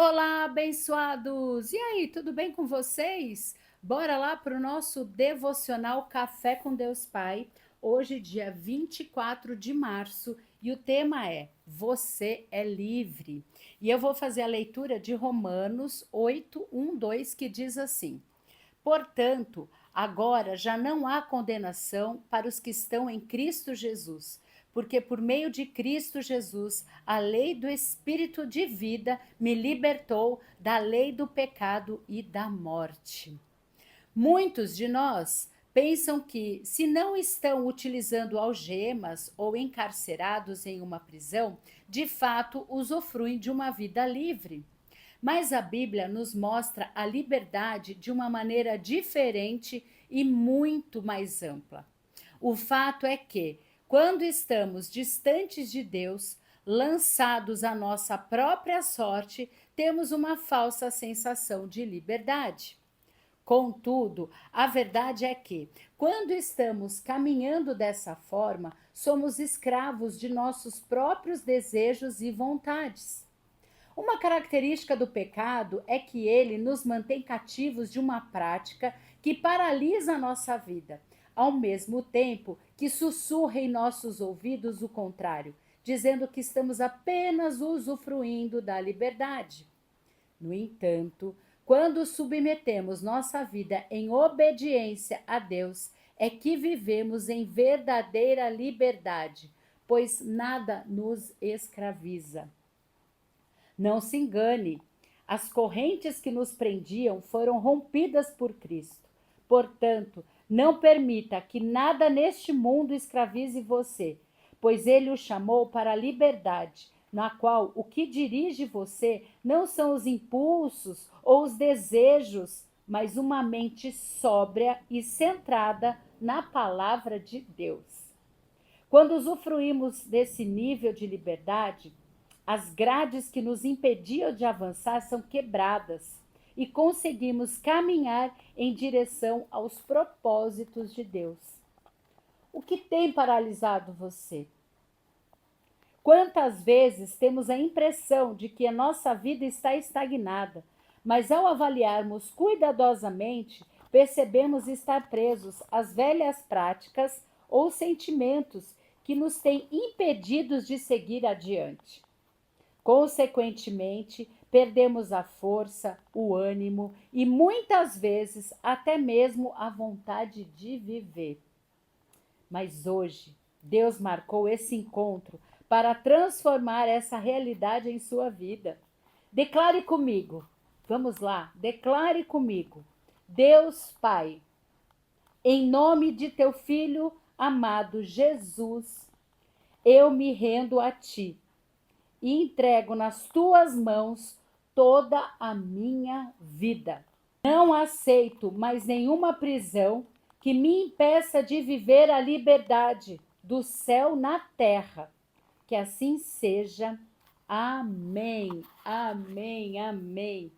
Olá, abençoados! E aí, tudo bem com vocês? Bora lá para o nosso devocional Café com Deus Pai. Hoje, dia 24 de março, e o tema é Você é livre. E eu vou fazer a leitura de Romanos 8, 1, 2, que diz assim: Portanto, agora já não há condenação para os que estão em Cristo Jesus, porque por meio de Cristo Jesus, a lei do Espírito de vida me libertou da lei do pecado e da morte. Muitos de nós pensam que, se não estão utilizando algemas ou encarcerados em uma prisão, de fato usufruem de uma vida livre. Mas a Bíblia nos mostra a liberdade de uma maneira diferente e muito mais ampla. O fato é que, quando estamos distantes de Deus, lançados à nossa própria sorte, temos uma falsa sensação de liberdade. Contudo, a verdade é que, quando estamos caminhando dessa forma, somos escravos de nossos próprios desejos e vontades. Uma característica do pecado é que ele nos mantém cativos de uma prática que paralisa a nossa vida, ao mesmo tempo que sussurra em nossos ouvidos o contrário, dizendo que estamos apenas usufruindo da liberdade. No entanto, quando submetemos nossa vida em obediência a Deus, é que vivemos em verdadeira liberdade, pois nada nos escraviza. Não se engane, as correntes que nos prendiam foram rompidas por Cristo. Portanto, não permita que nada neste mundo escravize você, pois ele o chamou para a liberdade, na qual o que dirige você não são os impulsos ou os desejos, mas uma mente sóbria e centrada na palavra de Deus. Quando usufruímos desse nível de liberdade, as grades que nos impediam de avançar são quebradas e conseguimos caminhar em direção aos propósitos de Deus. O que tem paralisado você? Quantas vezes temos a impressão de que a nossa vida está estagnada, mas ao avaliarmos cuidadosamente, percebemos estar presos às velhas práticas ou sentimentos que nos têm impedidos de seguir adiante. Consequentemente, perdemos a força, o ânimo e muitas vezes até mesmo a vontade de viver. Mas hoje, Deus marcou esse encontro para transformar essa realidade em sua vida. Declare comigo. Vamos lá, declare comigo. Deus Pai, em nome de teu filho amado Jesus, eu me rendo a ti e entrego nas tuas mãos toda a minha vida. Não aceito mais nenhuma prisão que me impeça de viver a liberdade do céu na terra. Que assim seja. Amém, amém, amém.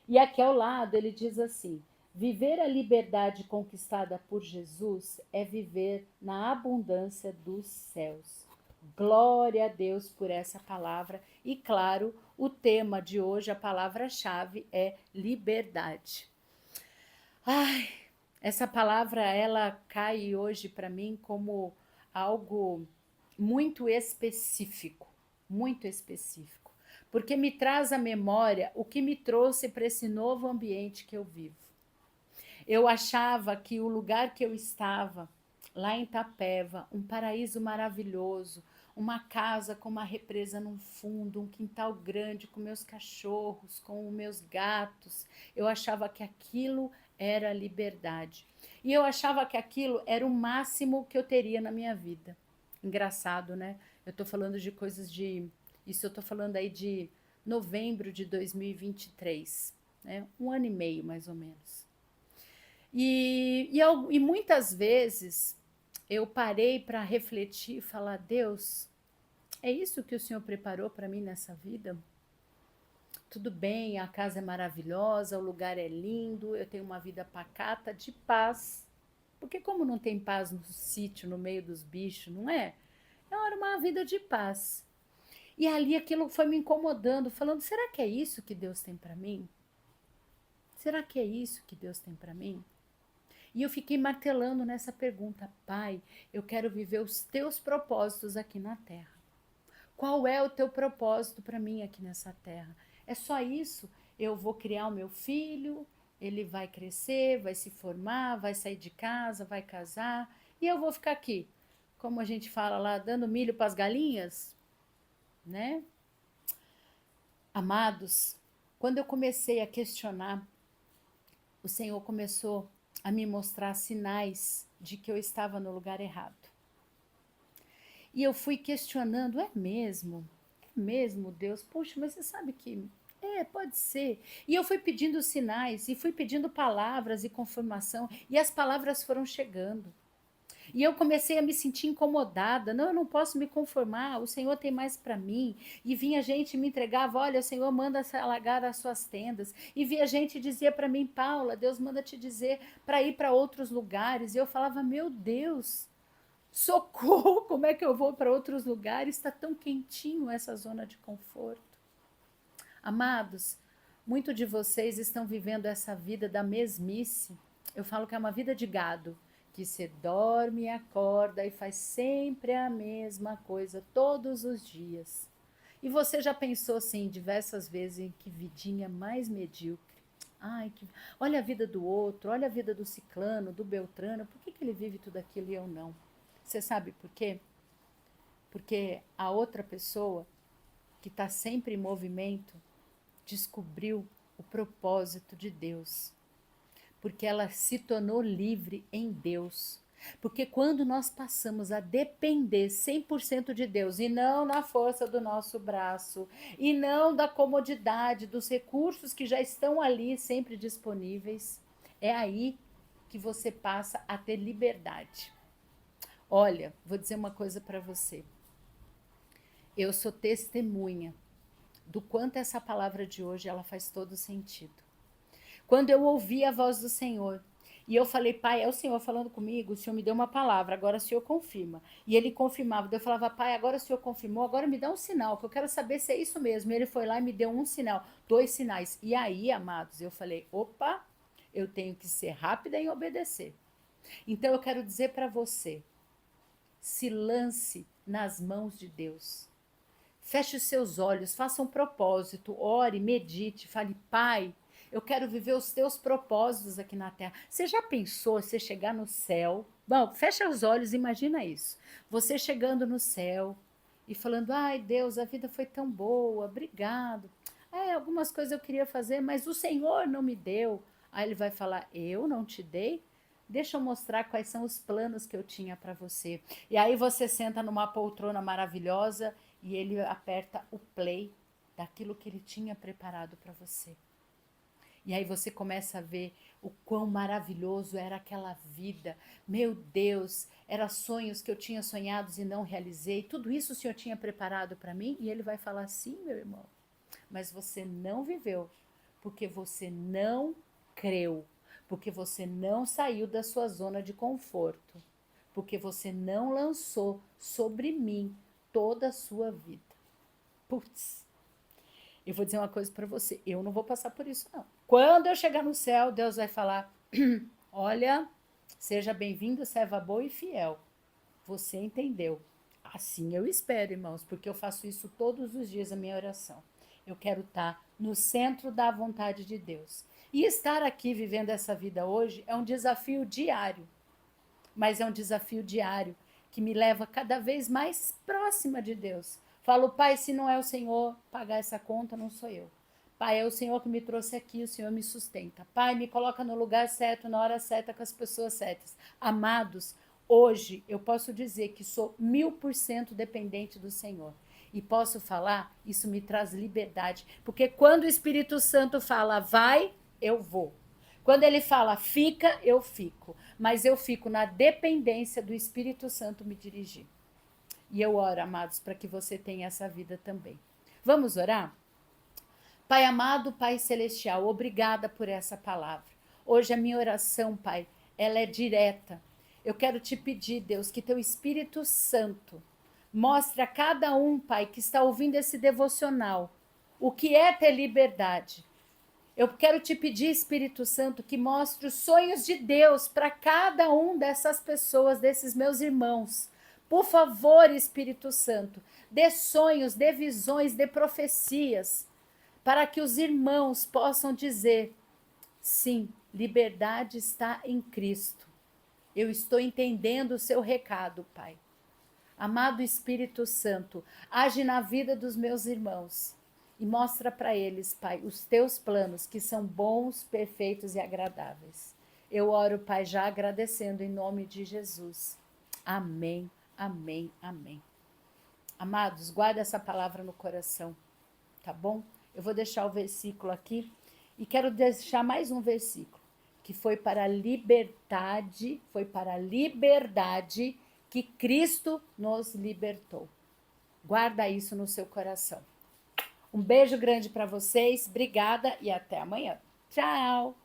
E aqui ao lado ele diz assim: viver a liberdade conquistada por Jesus é viver na abundância dos céus. Glória a Deus por essa palavra. E claro, o tema de hoje, a palavra-chave é liberdade. Ai, essa palavra ela cai hoje para mim como algo muito específico, porque me traz à memória o que me trouxe para esse novo ambiente que eu vivo. Eu achava que o lugar que eu estava, lá em Itapeva, um paraíso maravilhoso, uma casa com uma represa no fundo, um quintal grande com meus cachorros, com os meus gatos. Eu achava que aquilo era liberdade. E eu achava que aquilo era o máximo que eu teria na minha vida. Engraçado, né? Eu tô falando de coisas de. Isso eu tô falando aí de novembro de 2023, né? Um ano e meio, mais ou menos. E muitas vezes eu parei para refletir e falar: Deus, é isso que o Senhor preparou para mim nessa vida? Tudo bem, a casa é maravilhosa, o lugar é lindo, eu tenho uma vida pacata, de paz. Porque como não tem paz no sítio, no meio dos bichos, não é? É uma vida de paz. E ali aquilo foi me incomodando, falando: será que é isso que Deus tem para mim? Será que é isso que Deus tem para mim? E eu fiquei martelando nessa pergunta: Pai, eu quero viver os teus propósitos aqui na terra. Qual é o teu propósito para mim aqui nessa terra? É só isso? Eu vou criar o meu filho, ele vai crescer, vai se formar, vai sair de casa, vai casar, e eu vou ficar aqui, como a gente fala lá, dando milho para as galinhas, né? Amados, quando eu comecei a questionar, o Senhor começou a me mostrar sinais de que eu estava no lugar errado. E eu fui questionando: é mesmo? É mesmo, Deus? Poxa, mas você sabe que pode ser. E eu fui pedindo sinais, e fui pedindo palavras e confirmação, e as palavras foram chegando. E eu comecei a me sentir incomodada. Não, eu não posso me conformar. O Senhor tem mais para mim. E vinha gente e me entregava: olha, o Senhor manda alagar as suas tendas. E via gente e dizia para mim: Paula, Deus manda te dizer para ir para outros lugares. E eu falava: meu Deus, socorro, como é que eu vou para outros lugares? Está tão quentinho essa zona de conforto. Amados, muitos de vocês estão vivendo essa vida da mesmice. Eu falo que é uma vida de gado, que você dorme, acorda e faz sempre a mesma coisa todos os dias. E você já pensou assim diversas vezes em que vidinha mais medíocre? Ai, olha a vida do outro, olha a vida do ciclano, do beltrano, por que ele vive tudo aquilo e eu não? Você sabe por quê? Porque a outra pessoa que está sempre em movimento descobriu o propósito de Deus, porque ela se tornou livre em Deus. Porque quando nós passamos a depender 100% de Deus, e não na força do nosso braço, e não da comodidade, dos recursos que já estão ali sempre disponíveis, é aí que você passa a ter liberdade. Olha, vou dizer uma coisa para você. Eu sou testemunha do quanto essa palavra de hoje ela faz todo sentido. Quando eu ouvi a voz do Senhor, e eu falei: Pai, é o Senhor falando comigo, o Senhor me deu uma palavra, agora o Senhor confirma. E ele confirmava, eu falava: Pai, agora o Senhor confirmou, agora me dá um sinal, que eu quero saber se é isso mesmo. E ele foi lá e me deu um sinal, 2 sinais. E aí, amados, eu falei: opa, eu tenho que ser rápida em obedecer. Então eu quero dizer para você, se lance nas mãos de Deus. Feche os seus olhos, faça um propósito, ore, medite, fale: Pai, eu quero viver os teus propósitos aqui na terra. Você já pensou você chegar no céu? Bom, fecha os olhos, imagina isso. Você chegando no céu e falando: ai, Deus, a vida foi tão boa, obrigado. Algumas coisas eu queria fazer, mas o Senhor não me deu. Aí ele vai falar: eu não te dei? Deixa eu mostrar quais são os planos que eu tinha para você. E aí você senta numa poltrona maravilhosa e ele aperta o play daquilo que ele tinha preparado para você. E aí você começa a ver o quão maravilhoso era aquela vida. Meu Deus, eram sonhos que eu tinha sonhados e não realizei. Tudo isso o Senhor tinha preparado para mim. E ele vai falar: sim, meu irmão, mas você não viveu, porque você não creu, porque você não saiu da sua zona de conforto, porque você não lançou sobre mim toda a sua vida. Putz, eu vou dizer uma coisa para você: eu não vou passar por isso, não. Quando eu chegar no céu, Deus vai falar: olha, seja bem-vindo, serva boa e fiel. Você entendeu. Assim eu espero, irmãos, porque eu faço isso todos os dias na minha oração. Eu quero estar no centro da vontade de Deus. E estar aqui vivendo essa vida hoje é um desafio diário, mas é um desafio diário que me leva cada vez mais próxima de Deus. Falo: Pai, se não é o Senhor pagar essa conta, não sou eu. Pai, é o Senhor que me trouxe aqui, o Senhor me sustenta. Pai, me coloca no lugar certo, na hora certa, com as pessoas certas. Amados, hoje eu posso dizer que sou 1000% dependente do Senhor. E posso falar, isso me traz liberdade. Porque quando o Espírito Santo fala: vai, eu vou. Quando ele fala: fica, eu fico. Mas eu fico na dependência do Espírito Santo me dirigir. E eu oro, amados, para que você tenha essa vida também. Vamos orar? Pai amado, Pai celestial, obrigada por essa palavra. Hoje a minha oração, Pai, ela é direta. Eu quero te pedir, Deus, que teu Espírito Santo Mostre a cada um, Pai, que está ouvindo esse devocional, o que é ter liberdade. Eu quero te pedir, Espírito Santo, que mostre os sonhos de Deus para cada um dessas pessoas, desses meus irmãos. Por favor, Espírito Santo, dê sonhos, dê visões, dê profecias, para que os irmãos possam dizer: sim, liberdade está em Cristo. Eu estou entendendo o seu recado, Pai. Amado Espírito Santo, age na vida dos meus irmãos e mostra para eles, Pai, os teus planos que são bons, perfeitos e agradáveis. Eu oro, Pai, já agradecendo em nome de Jesus. Amém, amém, amém. Amados, guarda essa palavra no coração, tá bom? Eu vou deixar o versículo aqui e quero deixar mais um versículo, que foi para a liberdade que Cristo nos libertou. Guarda isso no seu coração. Um beijo grande para vocês, obrigada e até amanhã. Tchau!